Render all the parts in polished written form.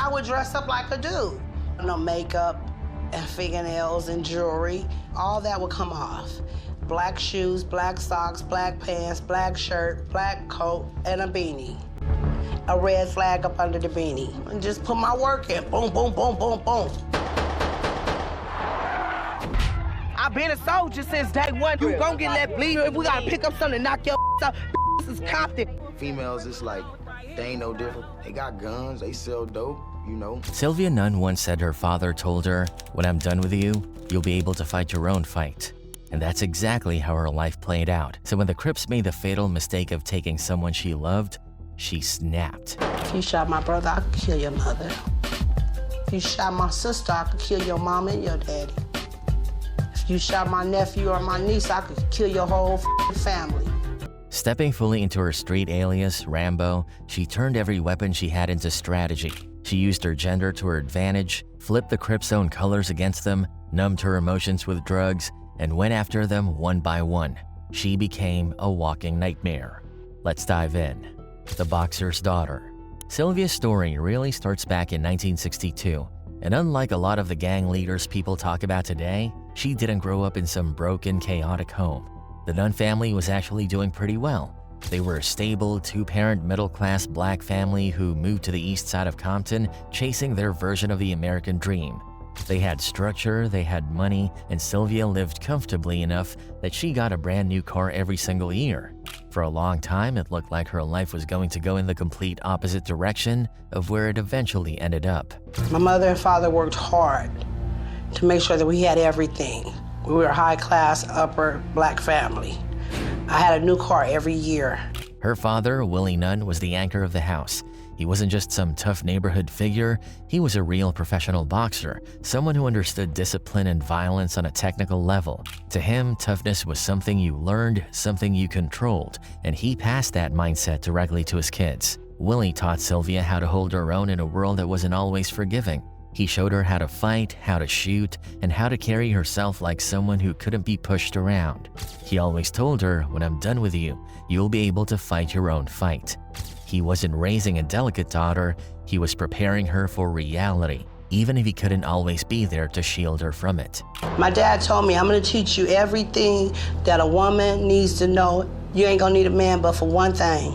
I would dress up like a dude. No makeup and fingernails and jewelry, all that would come off. Black shoes, black socks, black pants, black shirt, black coat, and a beanie. A red flag up under the beanie. And just put my work in. Boom, boom, boom, boom, boom. I've been a soldier since day one. You gon' get let bleed. If we gotta pick up something to knock your out, this is Compton. Females, it's like, they ain't no different. They got guns, they sell dope, you know. Sylvia Nunn once said her father told her, "When I'm done with you, you'll be able to fight your own fight." And that's exactly how her life played out. So when the Crips made the fatal mistake of taking someone she loved, she snapped. If you shot my brother, I could kill your mother. If you shot my sister, I could kill your mom and your daddy. If you shot my nephew or my niece, I could kill your whole family. Stepping fully into her street alias, Rambo, she turned every weapon she had into strategy. She used her gender to her advantage, flipped the Crips' own colors against them, numbed her emotions with drugs, and went after them one by one. She became a walking nightmare. Let's dive in. The Boxer's Daughter. Sylvia's story really starts back in 1962, and unlike a lot of the gang leaders people talk about today, she didn't grow up in some broken, chaotic home. The Nunn family was actually doing pretty well. They were a stable, two-parent, middle-class black family who moved to the east side of Compton, chasing their version of the American dream. They had structure, they had money, and Sylvia lived comfortably enough that she got a brand new car every single year. For a long time, it looked like her life was going to go in the complete opposite direction of where it eventually ended up. My mother and father worked hard to make sure that we had everything. We were a high-class, upper black family. I had a new car every year. Her father, Willie Nunn, was the anchor of the house. He wasn't just some tough neighborhood figure, he was a real professional boxer, someone who understood discipline and violence on a technical level. To him, toughness was something you learned, something you controlled, and he passed that mindset directly to his kids. Willie taught Sylvia how to hold her own in a world that wasn't always forgiving. He showed her how to fight, how to shoot, and how to carry herself like someone who couldn't be pushed around. He always told her, "When I'm done with you, you'll be able to fight your own fight." He wasn't raising a delicate daughter, he was preparing her for reality, even if he couldn't always be there to shield her from it. My dad told me, "I'm gonna teach you everything that a woman needs to know. You ain't gonna need a man but for one thing,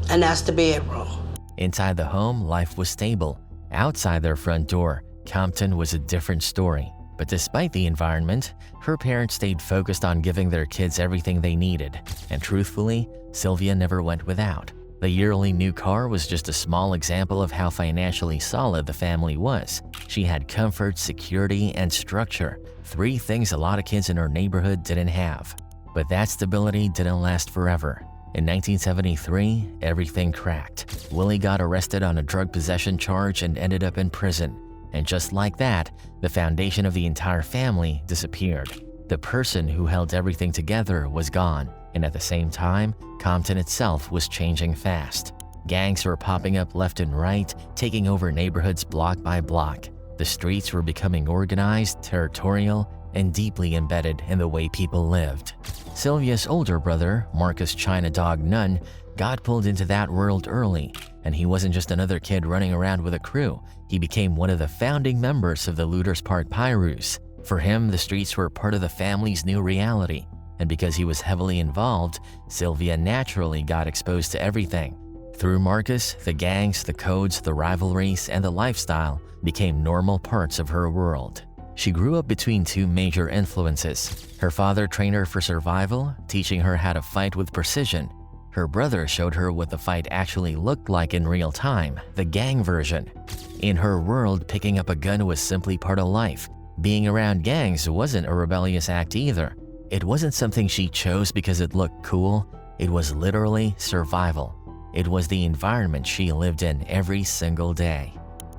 and that's the bedroom." Inside the home, life was stable. Outside their front door, Compton was a different story. But despite the environment, her parents stayed focused on giving their kids everything they needed. And truthfully, Sylvia never went without. The yearly new car was just a small example of how financially solid the family was. She had comfort, security, and structure, three things a lot of kids in her neighborhood didn't have. But that stability didn't last forever. In 1973, everything cracked. Willie got arrested on a drug possession charge and ended up in prison. And just like that, the foundation of the entire family disappeared. The person who held everything together was gone, and at the same time, Compton itself was changing fast. Gangs were popping up left and right, taking over neighborhoods block by block. The streets were becoming organized, territorial, and deeply embedded in the way people lived. Sylvia's older brother, Marcus China Dog Nunn, got pulled into that world early, and he wasn't just another kid running around with a crew. He became one of the founding members of the Lueders Pirus. For him, the streets were part of the family's new reality, and because he was heavily involved, Sylvia naturally got exposed to everything. Through Marcus, the gangs, the codes, the rivalries, and the lifestyle became normal parts of her world. She grew up between two major influences. Her father trained her for survival, teaching her how to fight with precision. Her brother showed her what the fight actually looked like in real time, the gang version. In her world, picking up a gun was simply part of life. Being around gangs wasn't a rebellious act either. It wasn't something she chose because it looked cool. It was literally survival. It was the environment she lived in every single day.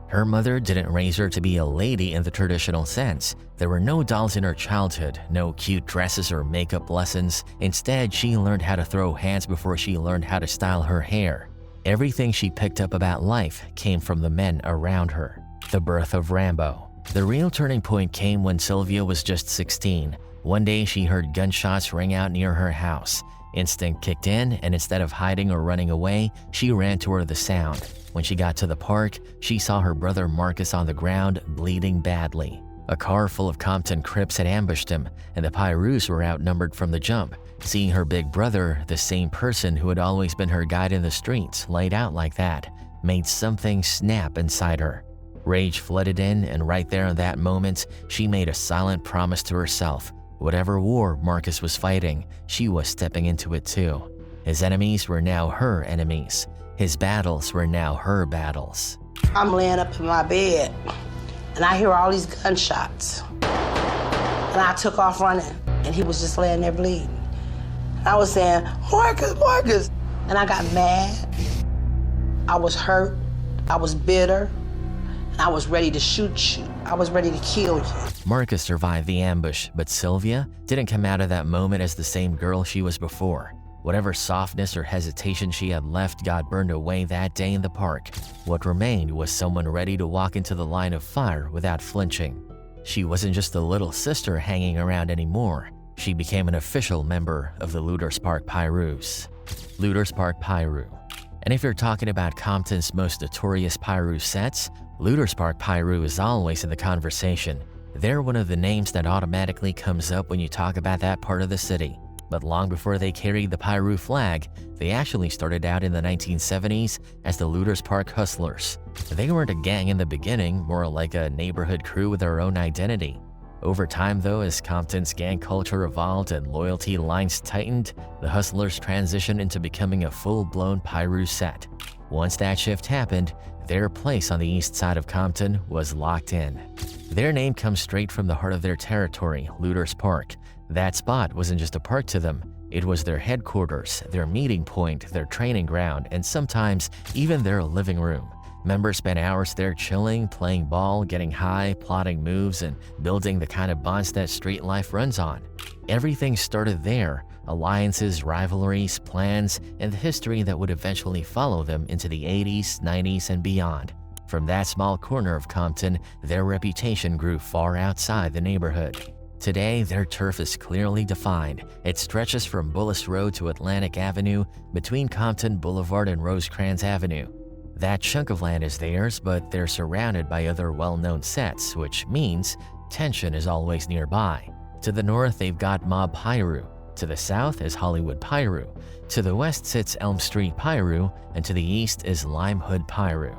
Her mother didn't raise her to be a lady in the traditional sense. There were no dolls in her childhood, no cute dresses or makeup lessons. Instead, she learned how to throw hands before she learned how to style her hair. Everything she picked up about life came from the men around her. The Birth of Rambo. The real turning point came when Sylvia was just 16. One day, she heard gunshots ring out near her house. Instinct kicked in, and instead of hiding or running away, she ran toward the sound. When she got to the park, she saw her brother Marcus on the ground, bleeding badly. A car full of Compton Crips had ambushed him, and the Pirus were outnumbered from the jump. Seeing her big brother, the same person who had always been her guide in the streets, laid out like that, made something snap inside her. Rage flooded in, and right there in that moment, she made a silent promise to herself. Whatever war Marcus was fighting, she was stepping into it too. His enemies were now her enemies. His battles were now her battles. I'm laying up in my bed, and I hear all these gunshots. And I took off running, and he was just laying there bleeding. I was saying, Marcus, Marcus. And I got mad. I was hurt. I was bitter. And I was ready to shoot you. I was ready to kill you. Marcus survived the ambush, but Sylvia didn't come out of that moment as the same girl she was before. Whatever softness or hesitation she had left got burned away that day in the park. What remained was someone ready to walk into the line of fire without flinching. She wasn't just a little sister hanging around anymore. She became an official member of the Lueders Park Pirus. Lueders Park Piru. And if you're talking about Compton's most notorious Piru sets, Lueders Park Piru is always in the conversation. They're one of the names that automatically comes up when you talk about that part of the city. But long before they carried the Piru flag, they actually started out in the 1970s as the Lueders Park Hustlers. They weren't a gang in the beginning, more like a neighborhood crew with their own identity. Over time though, as Compton's gang culture evolved and loyalty lines tightened, the Hustlers transitioned into becoming a full-blown Piru set. Once that shift happened, their place on the east side of Compton was locked in. Their name comes straight from the heart of their territory, Lueders Park. That spot wasn't just a park to them, it was their headquarters, their meeting point, their training ground, and sometimes even their living room. Members spent hours there chilling, playing ball, getting high, plotting moves, and building the kind of bonds that street life runs on. Everything started there: alliances, rivalries, plans, and the history that would eventually follow them into the 80s, 90s, and beyond. From that small corner of Compton, their reputation grew far outside the neighborhood. Today, their turf is clearly defined. It stretches from Bullis Road to Atlantic Avenue, between Compton Boulevard and Rosecrans Avenue. That chunk of land is theirs, but they're surrounded by other well-known sets, which means tension is always nearby. To the north, they've got Mob Piru. To the south is Hollywood Piru. To the west sits Elm Street Piru, and to the east is Lime Hood Piru.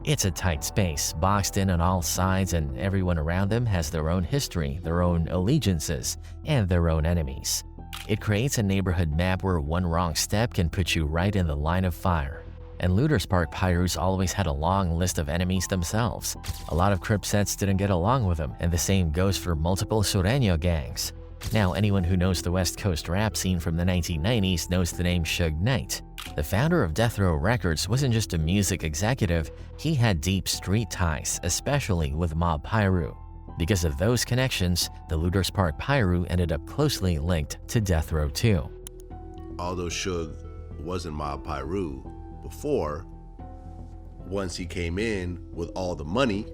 It's a tight space, boxed in on all sides, and everyone around them has their own history, their own allegiances, and their own enemies. It creates a neighborhood map where one wrong step can put you right in the line of fire. And Lueders Park Pirus always had a long list of enemies themselves. A lot of Crip sets didn't get along with them, and the same goes for multiple Sureño gangs. Now, anyone who knows the West Coast rap scene from the 1990s knows the name Suge Knight. The founder of Death Row Records wasn't just a music executive, he had deep street ties, especially with Mob Piru. Because of those connections, the Lueders Park Piru ended up closely linked to Death Row too. Although Suge wasn't Mob Piru before, once he came in with all the money,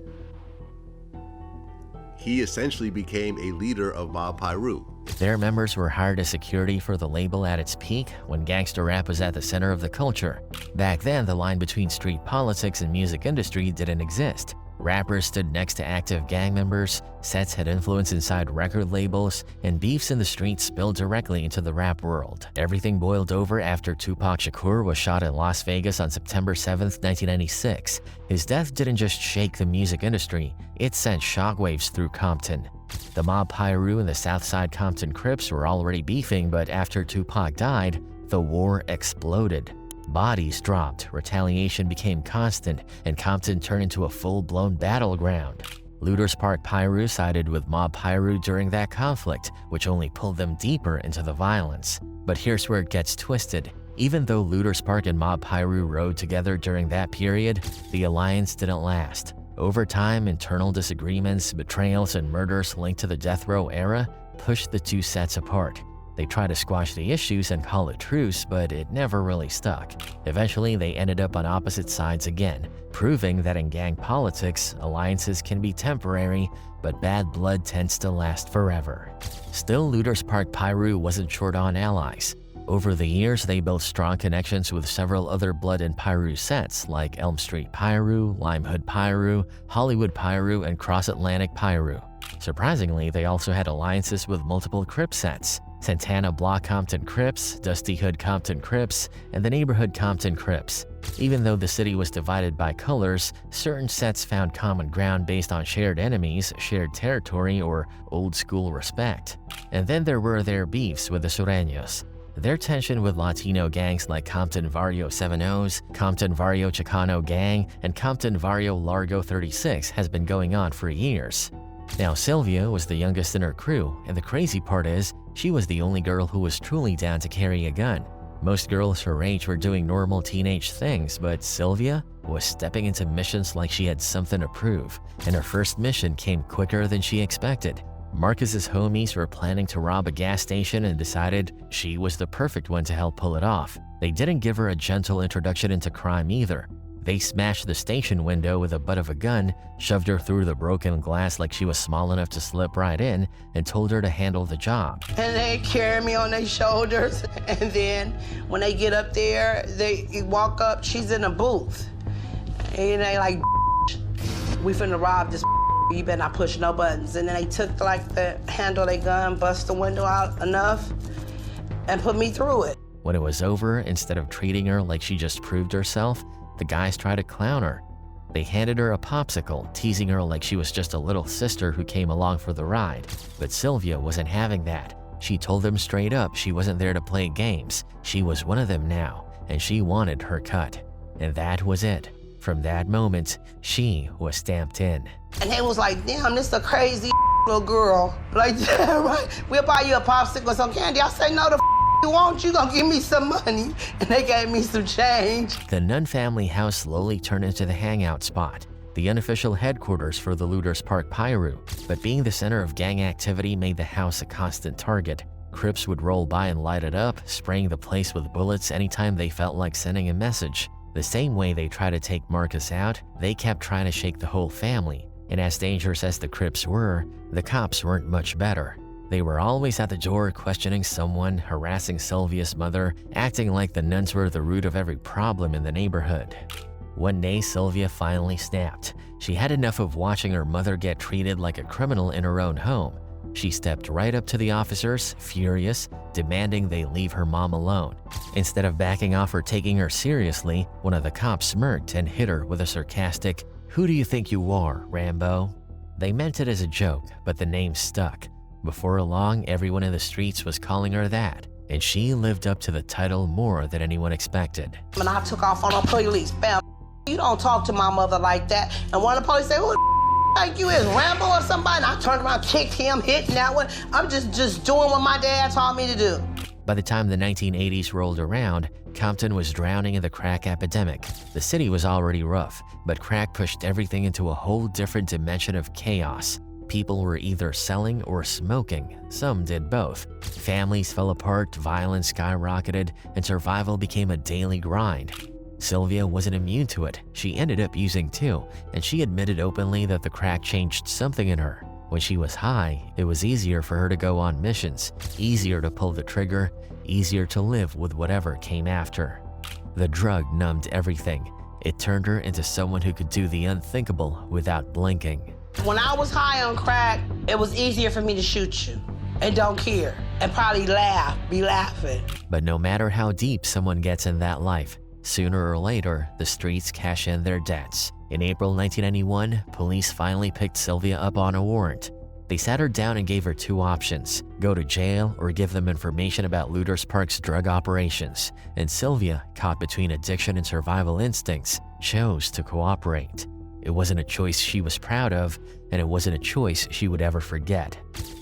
he essentially became a leader of Mob Piru. Their members were hired as security for the label at its peak, when gangster rap was at the center of the culture. Back then, the line between street politics and music industry didn't exist. Rappers stood next to active gang members, sets had influence inside record labels, and beefs in the streets spilled directly into the rap world. Everything boiled over after Tupac Shakur was shot in Las Vegas on September 7, 1996. His death didn't just shake the music industry, it sent shockwaves through Compton. The Mob Piru and the Southside Compton Crips were already beefing, but after Tupac died, the war exploded. Bodies dropped, retaliation became constant, and Compton turned into a full-blown battleground. Lueders Park Piru sided with Mob Piru during that conflict, which only pulled them deeper into the violence. But here's where it gets twisted. Even though Lueders Park and Mob Piru rode together during that period, the alliance didn't last. Over time, internal disagreements, betrayals, and murders linked to the death row era pushed the two sets apart. They tried to squash the issues and call a truce, but it never really stuck. Eventually, they ended up on opposite sides again, proving that in gang politics, alliances can be temporary, but bad blood tends to last forever. Still, Lueders Park Piru wasn't short on allies. Over the years, they built strong connections with several other Blood and Piru sets like Elm Street Piru, Lime Hood Piru, Hollywood Piru, and Cross Atlantic Piru. Surprisingly, they also had alliances with multiple Crip sets: Santana Block Compton Crips, Dusty Hood Compton Crips, and the Neighborhood Compton Crips. Even though the city was divided by colors, certain sets found common ground based on shared enemies, shared territory, or old-school respect. And then there were their beefs with the Sureños. Their tension with Latino gangs like Compton Barrio 70s, Compton Barrio Chicano Gang, and Compton Barrio Largo 36 has been going on for years. Now, Sylvia was the youngest in her crew, and the crazy part is, she was the only girl who was truly down to carry a gun. Most girls her age were doing normal teenage things, but Sylvia was stepping into missions like she had something to prove, and her first mission came quicker than she expected. Marcus's homies were planning to rob a gas station and decided she was the perfect one to help pull it off. They didn't give her a gentle introduction into crime either. They smashed the station window with the butt of a gun, shoved her through the broken glass like she was small enough to slip right in, and told her to handle the job. And they carry me on their shoulders, and then when they get up there, they walk up, she's in a booth. And they like, we finna rob this, you better not push no buttons. And then they took like the handle of their gun, bust the window out enough, and put me through it. When it was over, instead of treating her like she just proved herself, the guys tried to clown her. They handed her a popsicle, teasing her like she was just a little sister who came along for the ride. But Sylvia wasn't having that. She told them straight up she wasn't there to play games. She was one of them now, and she wanted her cut. And that was it. From that moment, she was stamped in. And they was like, damn, this is a crazy little girl. Like, yeah, right? We'll buy you a popsicle or some candy. I say, no, the you want, you gonna give me some money. And they gave me some change. The Nunn family house slowly turned into the hangout spot, the unofficial headquarters for the Lueders Park Piru. But being the center of gang activity made the house a constant target. Crips would roll by and light it up, spraying the place with bullets anytime they felt like sending a message. The same way they tried to take Marcus out, they kept trying to shake the whole family. And as dangerous as the Crips were, the cops weren't much better. They were always at the door questioning someone, harassing Sylvia's mother, acting like the Nuns were the root of every problem in the neighborhood. One day, Sylvia finally snapped. She had enough of watching her mother get treated like a criminal in her own home. She stepped right up to the officers, furious, demanding they leave her mom alone. Instead of backing off or taking her seriously, one of the cops smirked and hit her with a sarcastic, "Who do you think you are, Rambo?" They meant it as a joke, but the name stuck. Before long, everyone in the streets was calling her that, and she lived up to the title more than anyone expected. When I took off on the police, bam, you don't talk to my mother like that. And one of the police said, who the think you is, Rambo or somebody? And I turned around, kicked him, hitting that one. I'm just doing what my dad taught me to do. By the time the 1980s rolled around, Compton was drowning in the crack epidemic. The city was already rough, but crack pushed everything into a whole different dimension of chaos. People were either selling or smoking. Some did both. Families fell apart, violence skyrocketed, and survival became a daily grind. Sylvia wasn't immune to it. She ended up using too, and she admitted openly that the crack changed something in her. When she was high, it was easier for her to go on missions, easier to pull the trigger, easier to live with whatever came after. The drug numbed everything. It turned her into someone who could do the unthinkable without blinking. When I was high on crack, it was easier for me to shoot you and don't care and probably be laughing. But no matter how deep someone gets in that life, sooner or later, the streets cash in their debts. In April 1991, police finally picked Sylvia up on a warrant. They sat her down and gave her two options: go to jail or give them information about Lueders Park's drug operations. And Sylvia, caught between addiction and survival instincts, chose to cooperate. It wasn't a choice she was proud of, and it wasn't a choice she would ever forget.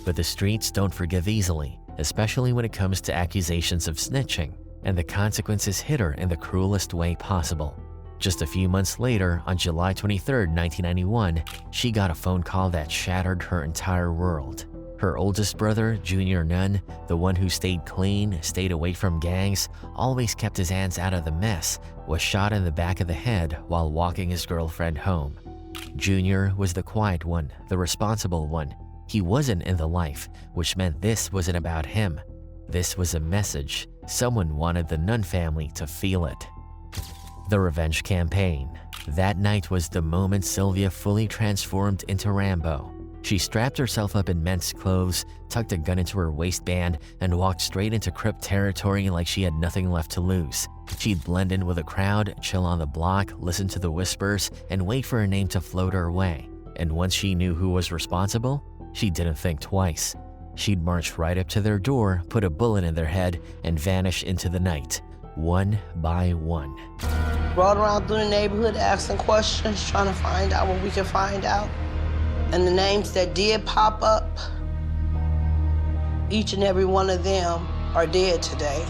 But the streets don't forgive easily, especially when it comes to accusations of snitching, and the consequences hit her in the cruelest way possible. Just a few months later, on July 23, 1991, she got a phone call that shattered her entire world. Her oldest brother, Junior Nunn, the one who stayed clean, stayed away from gangs, always kept his hands out of the mess, was shot in the back of the head while walking his girlfriend home. Junior was the quiet one, the responsible one. He wasn't in the life, which meant this wasn't about him. This was a message, Someone wanted the Nunn family to feel it. The Revenge Campaign. That night was the moment Sylvia fully transformed into Rambo. She strapped herself up in men's clothes, tucked a gun into her waistband, and walked straight into Crip territory like she had nothing left to lose. She'd blend in with the crowd, chill on the block, listen to the whispers, and wait for her name to float her way. And once she knew who was responsible, she didn't think twice. She'd march right up to their door, put a bullet in their head, and vanish into the night, one by one. Rode around through the neighborhood asking questions, trying to find out what we could find out. And the names that did pop up, each and every one of them are dead today.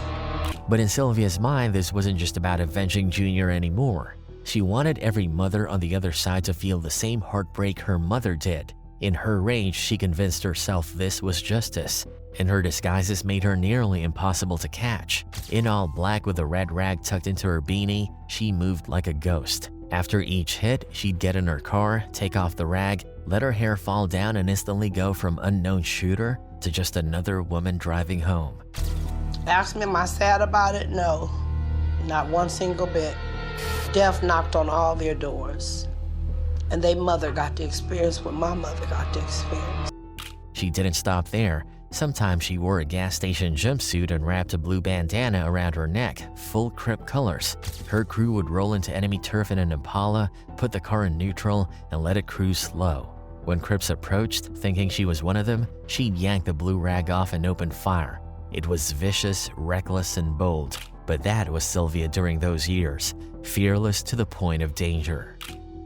But in Sylvia's mind, this wasn't just about avenging Junior anymore. She wanted every mother on the other side to feel the same heartbreak her mother did. In her rage, she convinced herself this was justice, and her disguises made her nearly impossible to catch. In all black with a red rag tucked into her beanie, she moved like a ghost. After each hit, she'd get in her car, take off the rag, let her hair fall down, and instantly go from unknown shooter to just another woman driving home. Ask me, am I sad about it? No, not one single bit. Death knocked on all their doors, and their mother got to experience what my mother got to experience. She didn't stop there. Sometimes she wore a gas station jumpsuit and wrapped a blue bandana around her neck, full Crip colors. Her crew would roll into enemy turf in an Impala, put the car in neutral, and let it cruise slow. When Crips approached, thinking she was one of them, she'd yank the blue rag off and open fire. It was vicious, reckless, and bold. But that was Sylvia during those years, fearless to the point of danger.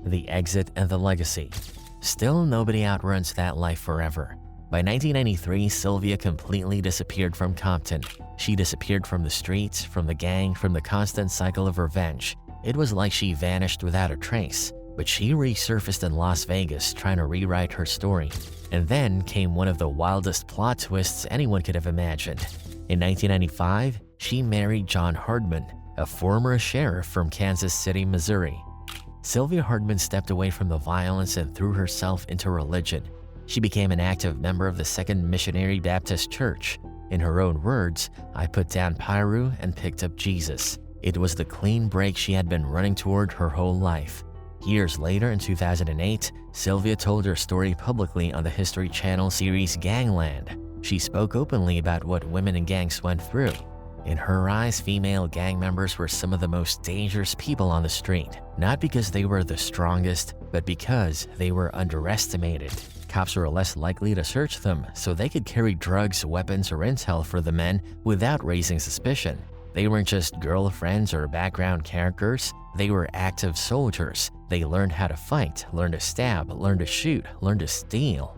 The exit and the legacy. Still, nobody outruns that life forever. By 1993, Sylvia completely disappeared from Compton. She disappeared from the streets, from the gang, from the constant cycle of revenge. It was like she vanished without a trace, but she resurfaced in Las Vegas trying to rewrite her story. And then came one of the wildest plot twists anyone could have imagined. In 1995, she married John Hardman, a former sheriff from Kansas City, Missouri. Sylvia Hardman stepped away from the violence and threw herself into religion. She became an active member of the Second Missionary Baptist Church. In her own words, "I put down Piru and picked up Jesus." It was the clean break she had been running toward her whole life. Years later, in 2008, Sylvia told her story publicly on the History Channel series Gangland. She spoke openly about what women in gangs went through. In her eyes, female gang members were some of the most dangerous people on the street, not because they were the strongest, but because they were underestimated. Cops were less likely to search them, so they could carry drugs, weapons, or intel for the men without raising suspicion. They weren't just girlfriends or background characters, they were active soldiers. They learned how to fight, learned to stab, learned to shoot, learned to steal.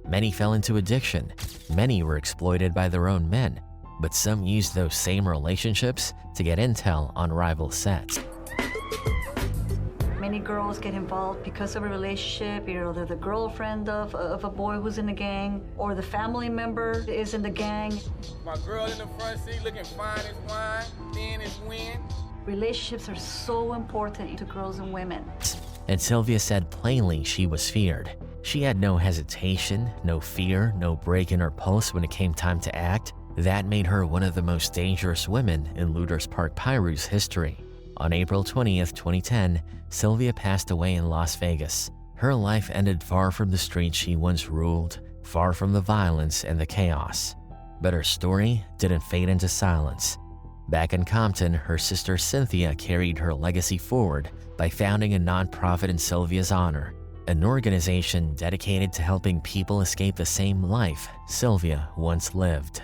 Many fell into addiction. Many were exploited by their own men, but some used those same relationships to get intel on rival sets. Many girls get involved because of a relationship. You know, they're the girlfriend of a boy who's in the gang, or the family member is in the gang. My girl in the front seat looking fine as wine, thin as wind. Relationships are so important to girls and women. And Sylvia said plainly she was feared. She had no hesitation, no fear, no break in her pulse when it came time to act. That made her one of the most dangerous women in Lueders Park Piru's history. On April 20th, 2010, Sylvia passed away in Las Vegas. Her life ended far from the streets she once ruled, far from the violence and the chaos. But her story didn't fade into silence. Back in Compton, her sister Cynthia carried her legacy forward by founding a nonprofit in Sylvia's honor, an organization dedicated to helping people escape the same life Sylvia once lived.